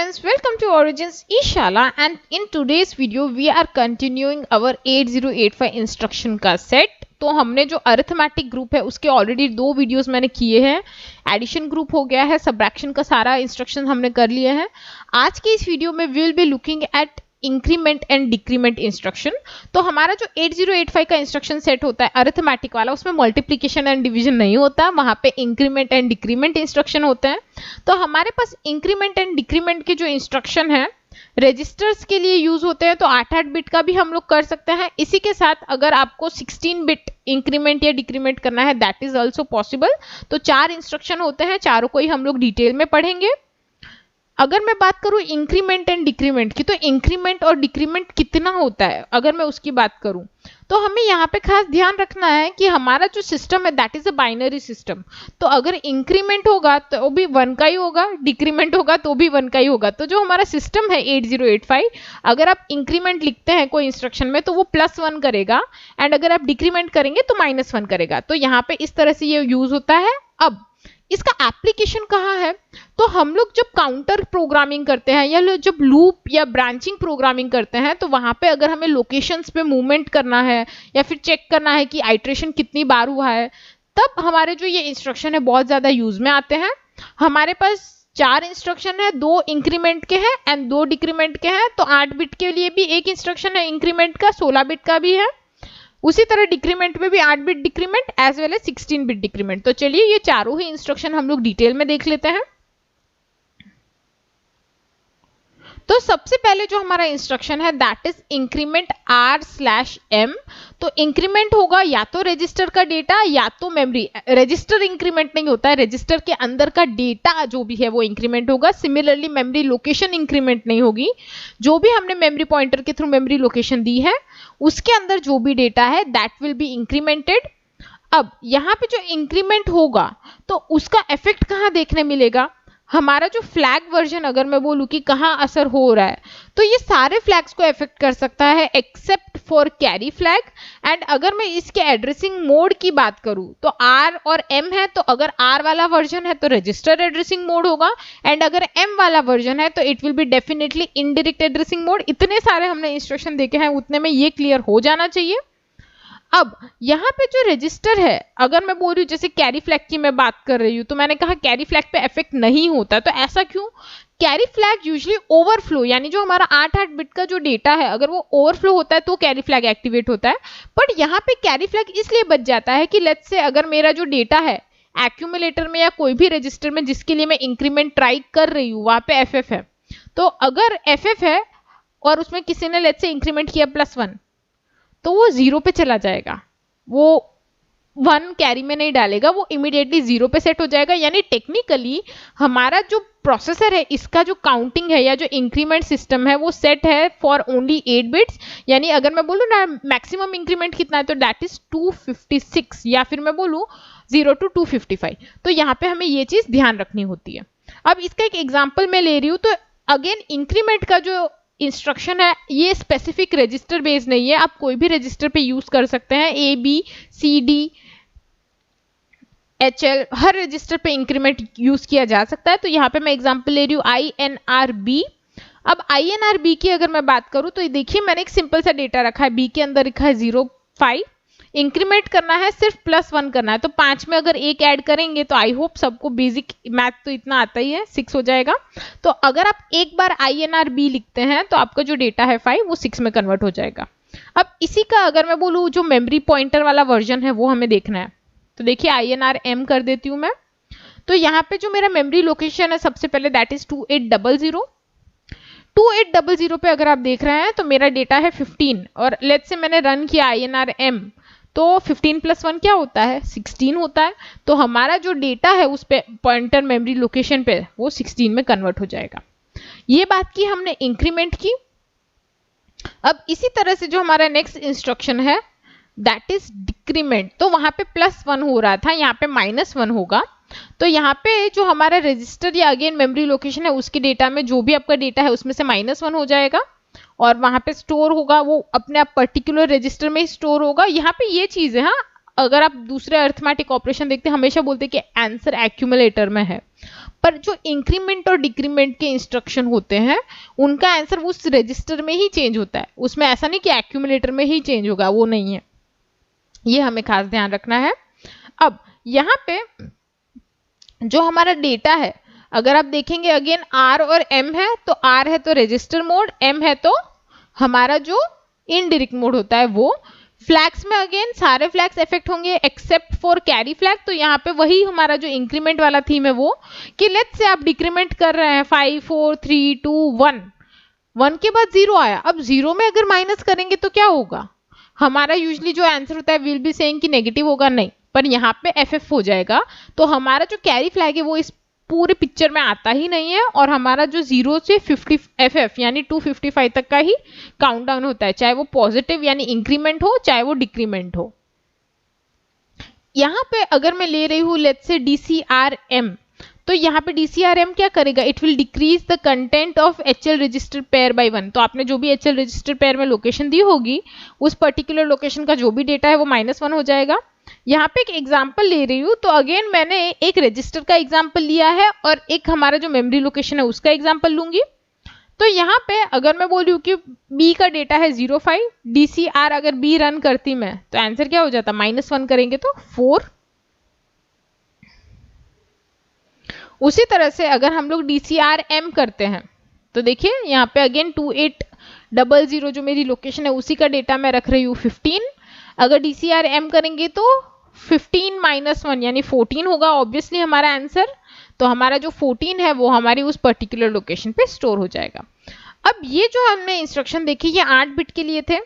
friends, welcome to Origins Ishala, and in today's video we are continuing our 8085 instruction का set. तो हमने जो arithmetic group है उसके ऑलरेडी 2 वीडियोस मैंने किए हैं। एडिशन ग्रुप हो गया है, सब्ट्रैक्शन का सारा इंस्ट्रक्शन हमने कर लिए हैं। आज के इस वीडियो में we will be looking at increment and decrement instruction. तो हमारा जो 8085 का इंस्ट्रक्शन सेट होता है अरिथमेटिक वाला, उसमें मल्टीप्लिकेशन एंड डिवीजन नहीं होता, वहां पे इंक्रीमेंट एंड डिक्रीमेंट इंस्ट्रक्शन होते हैं। तो हमारे पास इंक्रीमेंट एंड डिक्रीमेंट के जो इंस्ट्रक्शन है रजिस्टर्स के लिए यूज होते हैं, तो 8-8 बिट का भी हम लोग कर सकते हैं। इसी के साथ अगर आपको 16 बिट इंक्रीमेंट या डिक्रीमेंट करना है दैट इज ऑल्सो पॉसिबल। तो 4 इंस्ट्रक्शन होते हैं, चारों को ही हम लोग डिटेल में पढ़ेंगे। अगर मैं बात करूं इंक्रीमेंट एंड डिक्रीमेंट की, तो इंक्रीमेंट और डिक्रीमेंट कितना होता है अगर मैं उसकी बात करूं, तो हमें यहाँ पे खास ध्यान रखना है कि हमारा जो सिस्टम है that is a binary system. तो अगर इंक्रीमेंट होगा तो भी 1 का ही होगा, डिक्रीमेंट होगा तो भी 1 का ही होगा। तो जो हमारा सिस्टम है 8085, अगर आप इंक्रीमेंट लिखते हैं कोई इंस्ट्रक्शन में तो वो +1 करेगा, एंड अगर आप डिक्रीमेंट करेंगे तो -1 करेगा। तो यहाँ पे इस तरह से ये यूज होता है। अब इसका एप्लीकेशन कहाँ है, तो हम लोग जब काउंटर प्रोग्रामिंग करते हैं या जब लूप या ब्रांचिंग प्रोग्रामिंग करते हैं, तो वहां पे अगर हमें लोकेशंस पे मूवमेंट करना है या फिर चेक करना है कि आइट्रेशन कितनी बार हुआ है, तब हमारे जो ये इंस्ट्रक्शन है बहुत ज्यादा यूज में आते हैं। हमारे पास 4 इंस्ट्रक्शन है, 2 इंक्रीमेंट के हैं एंड 2 डिक्रीमेंट के हैं। तो 8 बिट के लिए भी एक इंस्ट्रक्शन है इंक्रीमेंट का, 16 बिट का भी है। उसी तरह डिक्रीमेंट में भी 8 bit decrement as well as 16 bit decrement. तो चलिए ये चारों ही इंस्ट्रक्शन हम लोग डिटेल में देख लेते हैं। तो सबसे पहले जो हमारा इंस्ट्रक्शन है दैट इज इंक्रीमेंट r/m। तो इंक्रीमेंट होगा या तो रजिस्टर का डेटा या तो मेमोरी। रजिस्टर इंक्रीमेंट नहीं होता है, रजिस्टर के अंदर का डेटा जो भी है वो इंक्रीमेंट होगा। सिमिलरली मेमोरी लोकेशन इंक्रीमेंट नहीं होगी। जो भी हमने मेमोरी पॉइंटर के थ्रू मेमोरी लोकेशन दी है उसके अंदर जो भी डेटा है दैट विल बी इंक्रीमेंटेड। अब यहाँ पे जो इंक्रीमेंट होगा तो उसका इफेक्ट कहाँ देखने मिलेगा, हमारा जो फ्लैग वर्जन अगर मैं बोलूं कि कहाँ असर हो रहा है, तो ये सारे फ्लैग्स को इफेक्ट कर सकता है except for carry flag. And अगर मैं इसके एड्रेसिंग मोड की बात करूं तो R और M है, तो अगर R वाला वर्जन है तो रजिस्टर एड्रेसिंग मोड होगा, एंड अगर M वाला वर्जन है तो it will be definitely indirect addressing mode. इतने सारे हमने इंस्ट्रक्शन देखे हैं, उतने में ये क्लियर हो जाना चाहिए। अब यहाँ पे जो रजिस्टर है, अगर मैं बोल रही हूँ जैसे कैरी फ्लैग की मैं बात कर रही हूँ, तो मैंने कहा कैरी फ्लैग पे इफेक्ट नहीं होता, तो ऐसा क्यों? कैरी फ्लैग यूजुअली ओवरफ्लो, यानी जो हमारा 8-8 बिट का जो डेटा है अगर वो ओवरफ्लो होता है तो कैरी फ्लैग एक्टिवेट होता है। बट यहाँ पे कैरी फ्लैग इसलिए बच जाता है कि लेट्स से अगर मेरा जो डेटा है एक्यूमुलेटर में या कोई भी रजिस्टर में जिसके लिए मैं इंक्रीमेंट ट्राई कर रही हूँ वहां पे FF है, तो अगर FF है और उसमें किसी ने लेट्स से इंक्रीमेंट किया +1, तो वो 0 पे चला जाएगा, वो 1 कैरी में नहीं डालेगा, वो इमीडिएटली 0 पे सेट हो जाएगा। यानी टेक्निकली हमारा जो प्रोसेसर है इसका जो काउंटिंग है या जो इंक्रीमेंट सिस्टम है वो सेट है फॉर ओनली 8 बिट्स। यानी अगर मैं बोलूँ ना मैक्सिमम इंक्रीमेंट कितना है तो दैट इज 256, या फिर मैं बोलूँ 0 to 255। तो यहाँ पे हमें ये चीज ध्यान रखनी होती है। अब इसका एक एग्जाम्पल मैं ले रही हूँ। तो अगेन इंक्रीमेंट का जो इंस्ट्रक्शन है ये स्पेसिफिक रजिस्टर बेस्ड नहीं है, आप कोई भी रजिस्टर पे यूज कर सकते हैं। ABCD HL हर रजिस्टर पे इंक्रीमेंट यूज किया जा सकता है। तो यहाँ पे मैं एग्जांपल ले रही हूँ INRB। अब INRB की अगर मैं बात करूँ तो देखिए मैंने एक सिंपल सा डेटा रखा है, B के अंदर लिखा है 05, इंक्रीमेंट करना है सिर्फ +1 करना है। तो 5 में अगर 1 ऐड करेंगे तो आई होप सबको बेसिक मैथ तो इतना आता ही है, 6 हो जाएगा। तो अगर आप एक बार INRB लिखते हैं तो आपका जो डेटा है 5 वो 6 में कन्वर्ट हो जाएगा। अब इसी का अगर मैं बोलूँ जो मेमोरी पॉइंटर वाला वर्जन है वो हमें देखना है, तो देखिए INRM कर देती हूँ मैं। तो यहाँ पे जो मेरा मेमोरी लोकेशन है सबसे पहले दैट इज 2800। 2800 पे अगर आप देख रहे हैं तो मेरा डेटा है 15, और लेट्स से मैंने रन किया INRM, तो 15 + 1 क्या होता है 16 होता है। तो हमारा जो डेटा है उस पे पॉइंटर मेमोरी लोकेशन पे वो 16 में कन्वर्ट हो जाएगा। ये बात की हमने इंक्रीमेंट की। अब इसी तरह से जो हमारा नेक्स्ट इंस्ट्रक्शन है दैट इज डिक्रीमेंट। तो वहां पे +1 हो रहा था, यहाँ पे -1 होगा। तो यहाँ पे जो हमारा रजिस्टर या अगेन मेमोरी लोकेशन है उसके डेटा में जो भी आपका डेटा है उसमें से -1 हो जाएगा, और वहां पे स्टोर होगा वो अपने आप पर्टिकुलर रजिस्टर में स्टोर होगा। यहाँ पे ये चीज है, हाँ अगर आप दूसरे अरिथमेटिक ऑपरेशन देखते हैं हमेशा बोलते हैं कि आंसर एक्यूमुलेटर में है, पर जो इंक्रीमेंट और डिक्रीमेंट के इंस्ट्रक्शन होते हैं उनका आंसर उस रजिस्टर में ही चेंज होता है, उसमें ऐसा नहीं कि एक्यूमुलेटर में ही चेंज होगा, वो नहीं है, ये हमें खास ध्यान रखना है। अब यहाँ पे जो हमारा डेटा है, अगर आप देखेंगे अगेन R और M है, तो R है तो रजिस्टर मोड, M है तो हमारा जो इनडायरेक्ट मोड होता है वो। फ्लैग्स में अगेन सारे फ्लैग्स इफेक्ट होंगे एक्सेप्ट फॉर कैरी फ्लैग, तो यहाँ पे वही हमारा जो इंक्रीमेंट वाला थीम है वो, कि लेट्स से आप डिक्रीमेंट कर रहे हैं 5 4 3 2 1, 1 के बाद 0 आया, अब 0 में अगर माइनस करेंगे तो क्या होगा, हमारा यूजुअली जो आंसर होता है विल बी सेइंग कि नेगेटिव होगा, नहीं, पर यहाँ पे FF हो जाएगा, तो हमारा जो कैरी फ्लैग है वो इस पूरे पिक्चर में आता ही नहीं है, और हमारा जो 0 से 50 FF यानी 255 तक का ही काउंटडाउन होता है, चाहे वो पॉजिटिव यानी इंक्रीमेंट हो चाहे वो डिक्रीमेंट हो। यहाँ पे अगर मैं ले रही हूँ लेट्स से DCRM, तो यहाँ पे DCRM क्या करेगा, it will decrease the content of HL register pair bye 1, तो आपने जो भी HL रजिस्टर पेयर में लोकेशन दी होगी उस पर्टिकुलर लोकेशन का जो भी डेटा है वो -1 हो जाएगा। यहाँ पे एक एग्जाम्पल ले रही हूँ, तो अगेन मैंने एक रजिस्टर का एग्जाम्पल लिया है और एक हमारा जो मेमोरी लोकेशन है उसका एग्जाम्पल लूंगी। तो यहाँ पे अगर मैं बोल रही हूँ कि B का डेटा है 05, DCR अगर B रन करती मैं तो आंसर क्या हो जाता, -1 करेंगे तो 4। उसी तरह से अगर हम लोग DCRM करते हैं तो देखिए यहाँ पे अगेन 2800 जो मेरी लोकेशन है उसी का डेटा मैं रख रही हूँ 15, अगर DCRM करेंगे तो 15 -1 यानी 14 होगा ऑब्वियसली हमारा आंसर, तो हमारा जो 14 है वो हमारी उस पर्टिकुलर लोकेशन पे स्टोर हो जाएगा। अब ये जो हमने इंस्ट्रक्शन देखी ये 8 बिट के लिए थे,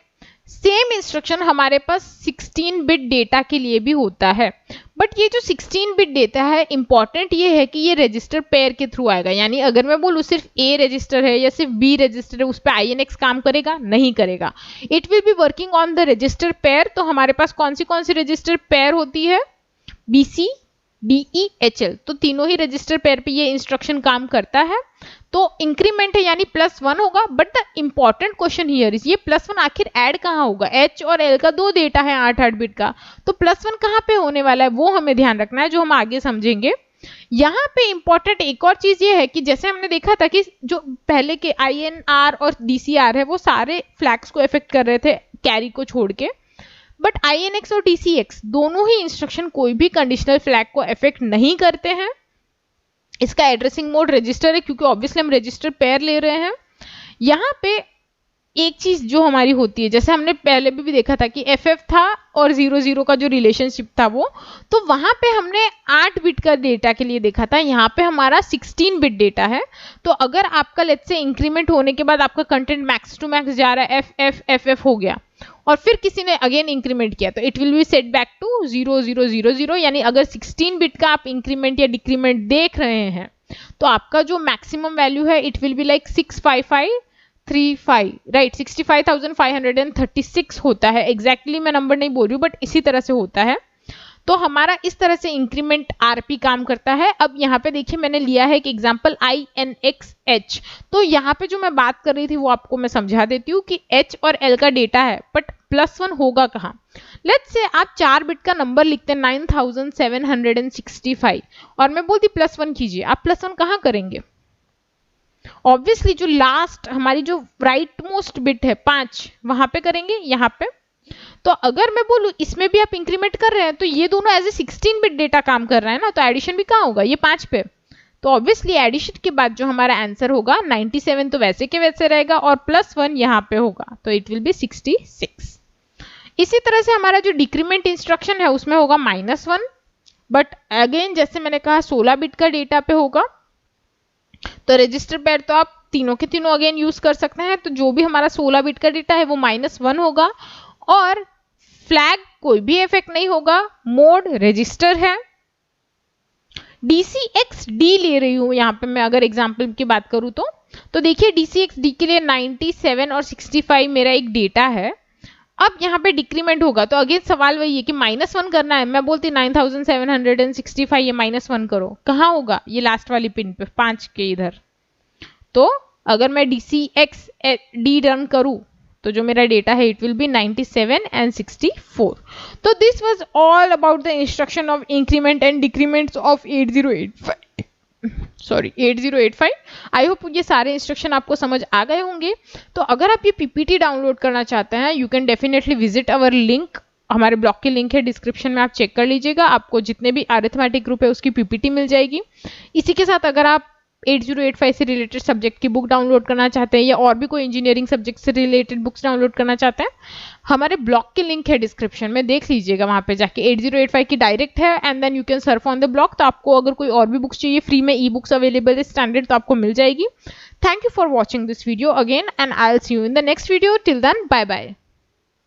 सेम इंस्ट्रक्शन हमारे पास 16 बिट डेटा के लिए भी होता है, बट ये जो 16 बिट डेटा है इंपॉर्टेंट ये है कि ये रजिस्टर पेयर के थ्रू आएगा, यानी अगर मैं बोलूँ सिर्फ A रजिस्टर है या सिर्फ B रजिस्टर है उस पर INX काम करेगा, नहीं करेगा, it will be working on the register pair. तो हमारे पास कौन सी रजिस्टर पेयर होती है, BC DE HL, तो तीनों ही रजिस्टर पेयर पे ये इंस्ट्रक्शन काम करता है। तो इंक्रीमेंट है यानी +1 होगा, but the important question here is ये +1 आखिर ऐड कहाँ होगा, H और L का 2 डेटा है 8 बिट का, तो +1 कहाँ पे होने वाला है वो हमें ध्यान रखना है, जो हम आगे समझेंगे। यहाँ पे इंपॉर्टेंट एक और चीज ये है कि जैसे हमने देखा था कि जो पहले के INR और DCR है वो सारे फ्लैग्स को इफेक्ट कर रहे थे कैरी को छोड़ के, बट INX और TCX दोनों ही इंस्ट्रक्शन कोई भी कंडीशनल फ्लैग को इफेक्ट नहीं करते हैं। इसका एड्रेसिंग मोड रजिस्टर है क्योंकि ऑब्वियसली हम रजिस्टर पेयर ले रहे हैं। यहाँ पे एक चीज जो हमारी होती है, जैसे हमने पहले भी देखा था कि FF था और 00 का जो रिलेशनशिप था वो, तो वहां पे हमने 8 बिट का डेटा के लिए देखा था, यहाँ पे हमारा 16 बिट डेटा है। तो अगर आपका लेट्स से इंक्रीमेंट होने के बाद आपका कंटेंट मैक्स टू मैक्स जा रहा है FF हो गया और फिर किसी ने अगेन इंक्रीमेंट किया तो it will be set back to 0000, यानी अगर 16 बिट का आप इंक्रीमेंट या डिक्रीमेंट देख रहे हैं तो आपका जो मैक्सिमम वैल्यू है it will be like 65535, right, 65,536 होता है। एग्जैक्टली मैं नंबर नहीं बोल रही हूँ बट इसी तरह से होता है। तो हमारा इस तरह से इंक्रीमेंट RP काम करता है। अब यहाँ पे देखिए मैंने लिया है एक एग्जांपल INXH, तो यहाँ पे जो मैं बात कर रही थी वो आपको मैं समझा देती हूँ कि H और L का डेटा है बट +1 होगा कहाँ। लेट्स से आप 4 बिट का नंबर लिखते हैं 9765 और मैं बोलती +1 कीजिए, आप +1 कहाँ करेंगे, ऑब्वियसली जो लास्ट हमारी जो राइट मोस्ट बिट है 5 वहां पे करेंगे, यहाँ पे। तो अगर मैं बोलूं इसमें भी आप इंक्रीमेंट कर रहे हैं तो ये दोनों एज ए 16 बिट डेटा काम कर रहा है ना, तो एडिशन भी कहाँ होगा, ये 5 पे, तो ऑब्वियसली एडिशन के बाद जो हमारा आंसर होगा 97 तो वैसे के वैसे रहेगा और +1 यहाँ पे होगा तो इट विल बी 66। इसी तरह से हमारा जो डिक्रीमेंट इंस्ट्रक्शन है उसमें होगा -1, बट अगेन जैसे मैंने कहा 16 बिट का डेटा पे होगा, तो रजिस्टर पेयर तो आप तीनों के तीनों अगेन यूज कर सकते हैं। तो जो भी हमारा 16 बिट का डेटा है वो -1 होगा और फ्लैग कोई भी इफेक्ट नहीं होगा, मोड रजिस्टर है। DCXD ले रही हूं यहाँ पे मैं अगर एग्जांपल की बात करूं तो देखिए DCXD के लिए 97 और 65 मेरा एक डेटा है। अब यहाँ पे डिक्रीमेंट होगा तो अगेन सवाल वही है कि -1 करना है, मैं बोलती 9765 ये -1 करो, कहाँ होगा, ये लास्ट वाली पिन पे 5 के इधर। तो अगर मैं DCXD रन करूं तो जो मेरा डेटा है इट विल बी 97 and 64। तो this was all about the instruction of increment and decrements of 8085। Sorry 8085। I hope ये सारे इंस्ट्रक्शन आपको समझ आ गए होंगे। तो अगर आप ये पीपीटी डाउनलोड करना चाहते हैं, you can definitely visit our link, हमारे ब्लॉग के लिंक है डिस्क्रिप्शन में, आप चेक कर लीजिएगा। आपको जितने भी अरिथमेटिक ग्रुप है उसकी पीपीटी मिल जाएगी। इसी के साथ अगर आप 8085 से रिलेटेड सब्जेक्ट की बुक डाउनलोड करना चाहते हैं या और भी कोई इंजीनियरिंग सब्जेक्ट से रिलेटेड बुक्स डाउनलोड करना चाहते हैं, हमारे ब्लॉग के लिंक है डिस्क्रिप्शन में, देख लीजिएगा वहां पे जाके। 8085 की डायरेक्ट है and then you can surf on the blog. तो आपको अगर कोई और भी बुक्स चाहिए फ्री में, ई बुक्स अवेलेबल है स्टैंडर्ड, तो आपको मिल जाएगी। Thank you for watching this video again and I will see you in the next video. Till then bye bye.